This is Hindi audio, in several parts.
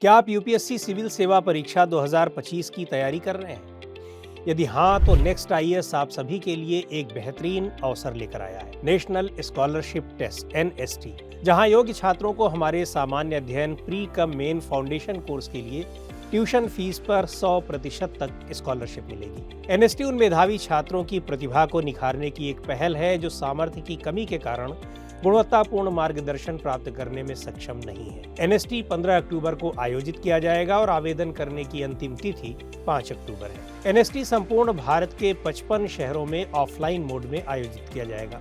क्या आप यूपीएससी सिविल सेवा परीक्षा 2025 की तैयारी कर रहे हैं? यदि हाँ, तो नेक्स्ट आईएएस आप सभी के लिए एक बेहतरीन अवसर लेकर आया है। नेशनल स्कॉलरशिप टेस्ट (NST), जहां योग्य छात्रों को हमारे सामान्य अध्ययन प्री कम मेन फाउंडेशन कोर्स के लिए ट्यूशन फीस पर 100% तक स्कॉलरशिप मिलेगी। NST उन मेधावी छात्रों की प्रतिभा को निखारने की एक पहल है जो सामर्थ्य की कमी के कारण गुणवत्तापूर्ण मार्गदर्शन प्राप्त करने में सक्षम नहीं है। NST 15 अक्टूबर को आयोजित किया जाएगा और आवेदन करने की अंतिम तिथि 5 अक्टूबर है। NST संपूर्ण भारत के 55 शहरों में ऑफलाइन मोड में आयोजित किया जाएगा।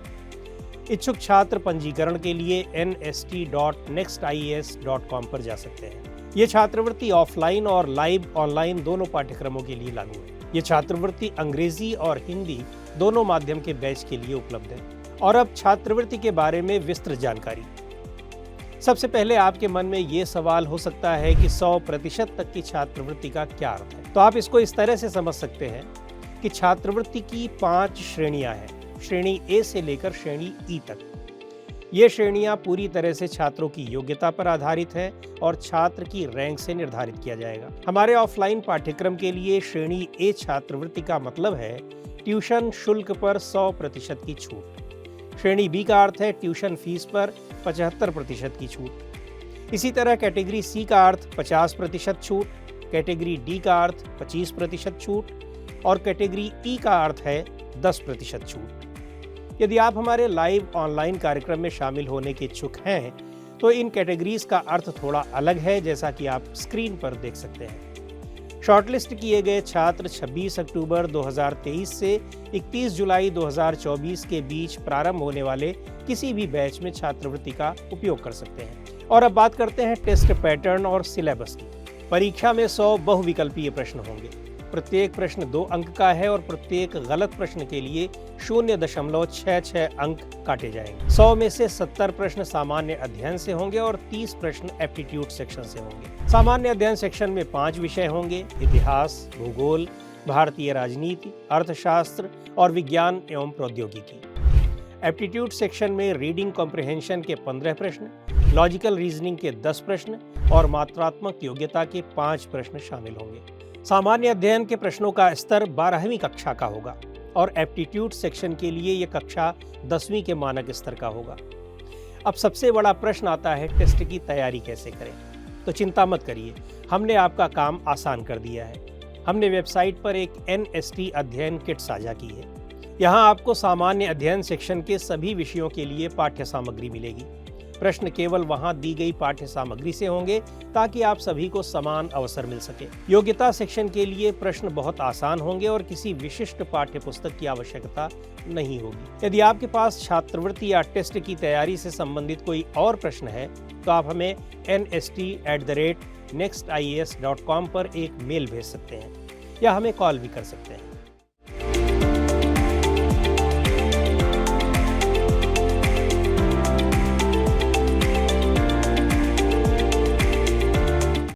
इच्छुक छात्र पंजीकरण के लिए nst.nexties.com पर जा सकते हैं। ये छात्रवृत्ति ऑफलाइन और लाइव ऑनलाइन दोनों पाठ्यक्रमों के लिए लागू है। ये छात्रवृत्ति अंग्रेजी और हिंदी दोनों माध्यम के बैच के लिए उपलब्ध है। और अब छात्रवृत्ति के बारे में विस्तृत जानकारी। सबसे पहले आपके मन में ये सवाल हो सकता है कि 100% तक की छात्रवृत्ति का क्या अर्थ है। तो आप इसको इस तरह से समझ सकते हैं कि छात्रवृत्ति की 5 श्रेणियां हैं, श्रेणी ए से लेकर श्रेणी ई तक। ये श्रेणियां पूरी तरह से छात्रों की योग्यता पर आधारित है और छात्र की रैंक से निर्धारित किया जाएगा। हमारे ऑफलाइन पाठ्यक्रम के लिए श्रेणी ए छात्रवृत्ति का मतलब है ट्यूशन शुल्क पर 100% की छूट। श्रेणी बी का अर्थ है ट्यूशन फीस पर 75% की छूट। इसी तरह कैटेगरी सी का अर्थ 50% छूट, कैटेगरी डी का अर्थ 25% छूट और कैटेगरी ई का अर्थ है 10% छूट। यदि आप हमारे लाइव ऑनलाइन कार्यक्रम में शामिल होने के इच्छुक हैं तो इन कैटेगरीज का अर्थ थोड़ा अलग है, जैसा कि आप स्क्रीन पर देख सकते हैं। शॉर्टलिस्ट किए गए छात्र 26 अक्टूबर 2023 से 31 जुलाई 2024 के बीच प्रारंभ होने वाले किसी भी बैच में छात्रवृत्ति का उपयोग कर सकते हैं। और अब बात करते हैं टेस्ट पैटर्न और सिलेबस की। परीक्षा में 100 बहुविकल्पीय प्रश्न होंगे। प्रत्येक प्रश्न 2 अंक का है और प्रत्येक गलत प्रश्न के लिए 0.66 अंक काटे जाएंगे। 100 में से 70 प्रश्न सामान्य अध्ययन से होंगे और 30 प्रश्न एप्टीट्यूड सेक्शन से होंगे। सामान्य अध्ययन सेक्शन में 5 विषय होंगे: इतिहास, भूगोल, भारतीय राजनीति, अर्थशास्त्र और विज्ञान एवं प्रौद्योगिकी। एप्टीट्यूड सेक्शन में रीडिंग कॉम्प्रिहेंशन के 15 प्रश्न, लॉजिकल रीजनिंग के 10 प्रश्न और मात्रात्मक योग्यता के 5 प्रश्न शामिल होंगे। सामान्य अध्ययन के प्रश्नों का स्तर 12वीं कक्षा का होगा और एप्टीट्यूड सेक्शन के लिए यह कक्षा 10वीं के मानक स्तर का होगा। अब सबसे बड़ा प्रश्न आता है, टेस्ट की तैयारी कैसे करें? तो चिंता मत करिए, हमने आपका काम आसान कर दिया है। हमने वेबसाइट पर एक NST अध्ययन किट साझा की है। यहाँ आपको सामान्य अध्ययन सेक्शन के सभी विषयों के लिए पाठ्य सामग्री मिलेगी। प्रश्न केवल वहां दी गई पाठ्य सामग्री से होंगे ताकि आप सभी को समान अवसर मिल सके। योग्यता सेक्शन के लिए प्रश्न बहुत आसान होंगे और किसी विशिष्ट पाठ्य पुस्तक की आवश्यकता नहीं होगी। यदि आपके पास छात्रवृत्ति या टेस्ट की तैयारी से संबंधित कोई और प्रश्न है तो आप हमें nst@nexties.com पर एक मेल भेज सकते हैं या हमें कॉल भी कर सकते हैं।